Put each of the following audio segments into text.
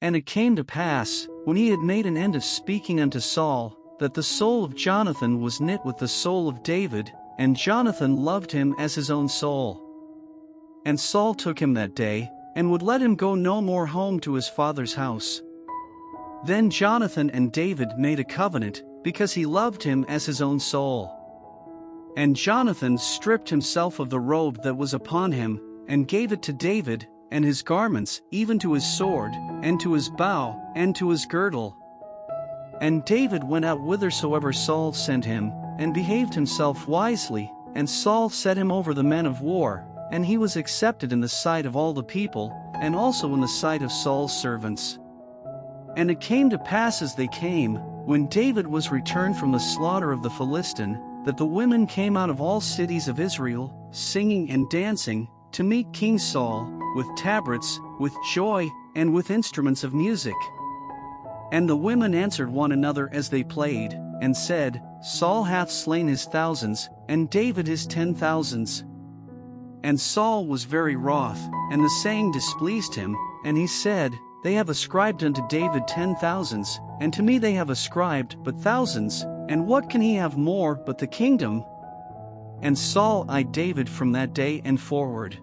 And it came to pass, when he had made an end of speaking unto Saul, that the soul of Jonathan was knit with the soul of David, and Jonathan loved him as his own soul. And Saul took him that day, and would let him go no more home to his father's house. Then Jonathan and David made a covenant, because he loved him as his own soul. And Jonathan stripped himself of the robe that was upon him, and gave it to David, and his garments, even to his sword, and to his bow, and to his girdle. And David went out whithersoever Saul sent him, and behaved himself wisely, and Saul set him over the men of war, and he was accepted in the sight of all the people, and also in the sight of Saul's servants. And it came to pass as they came, when David was returned from the slaughter of the Philistine, that the women came out of all cities of Israel, singing and dancing, to meet King Saul, with tabrets, with joy, and with instruments of music. And the women answered one another as they played, and said, Saul hath slain his thousands, and David his 10,000s. And Saul was very wroth, and the saying displeased him, and he said, They have ascribed unto David 10,000s, and to me they have ascribed but thousands, and what can he have more but the kingdom? And Saul eyed David from that day and forward.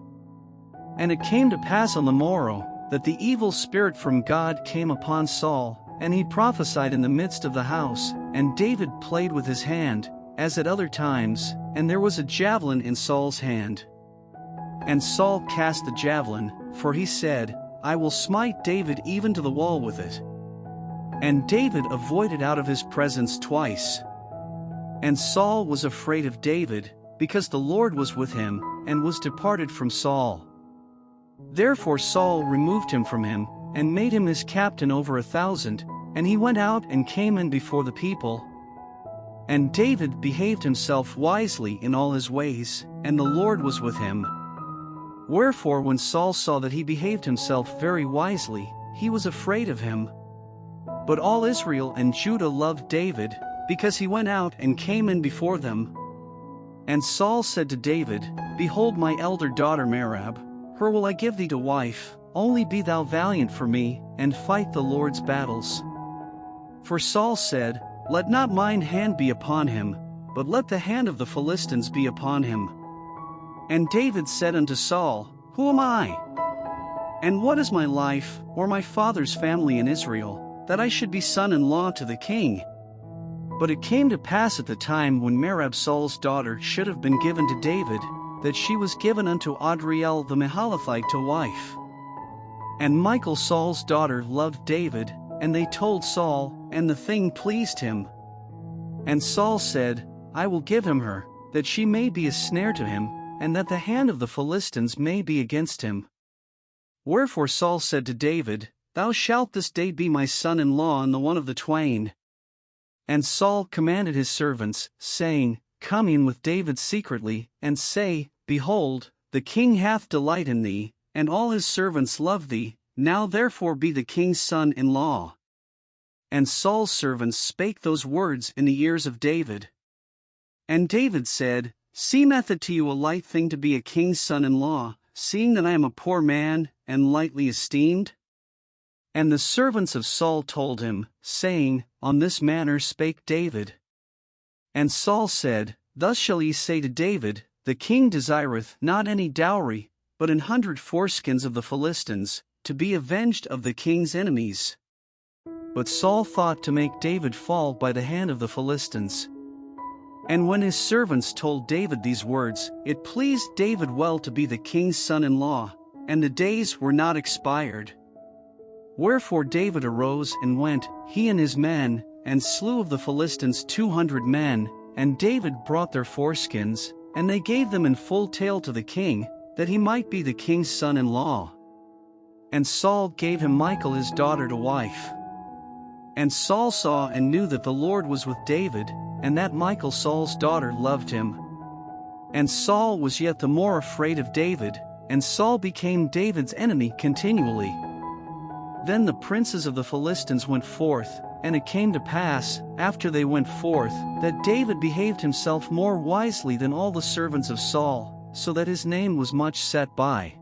And it came to pass on the morrow, that the evil spirit from God came upon Saul, and he prophesied in the midst of the house, and David played with his hand, as at other times, and there was a javelin in Saul's hand. And Saul cast the javelin, for he said, I will smite David even to the wall with it. And David avoided out of his presence twice. And Saul was afraid of David, because the Lord was with him, and was departed from Saul. Therefore Saul removed him from him, and made him his captain over 1,000, and he went out and came in before the people. And David behaved himself wisely in all his ways, and the Lord was with him. Wherefore when Saul saw that he behaved himself very wisely, he was afraid of him. But all Israel and Judah loved David, because he went out and came in before them. And Saul said to David, Behold my elder daughter Merab, her will I give thee to wife, only be thou valiant for me, and fight the Lord's battles. For Saul said, Let not mine hand be upon him, but let the hand of the Philistines be upon him. And David said unto Saul, Who am I? And what is my life, or my father's family in Israel, that I should be son-in-law to the king? But it came to pass at the time when Merab Saul's daughter should have been given to David, that she was given unto Adriel the Mahalathite to wife. And Michal Saul's daughter loved David, and they told Saul, and the thing pleased him. And Saul said, I will give him her, that she may be a snare to him, and that the hand of the Philistines may be against him. Wherefore Saul said to David, Thou shalt this day be my son-in-law in the one of the twain. And Saul commanded his servants, saying, Come in with David secretly, and say, Behold, the king hath delight in thee, and all his servants love thee, now therefore be the king's son-in-law. And Saul's servants spake those words in the ears of David. And David said, Seemeth it to you a light thing to be a king's son-in-law, seeing that I am a poor man, and lightly esteemed? And the servants of Saul told him, saying, On this manner spake David. And Saul said, Thus shall ye say to David, The king desireth not any dowry, but 100 foreskins of the Philistines, to be avenged of the king's enemies. But Saul thought to make David fall by the hand of the Philistines. And when his servants told David these words, it pleased David well to be the king's son-in-law, and the days were not expired. Wherefore David arose and went, he and his men, and slew of the Philistines 200 men, and David brought their foreskins, and they gave them in full tale to the king, that he might be the king's son-in-law. And Saul gave him Michal his daughter to wife. And Saul saw and knew that the Lord was with David, and that Michal Saul's daughter loved him. And Saul was yet the more afraid of David, and Saul became David's enemy continually. Then the princes of the Philistines went forth, and it came to pass, after they went forth, that David behaved himself more wisely than all the servants of Saul, so that his name was much set by.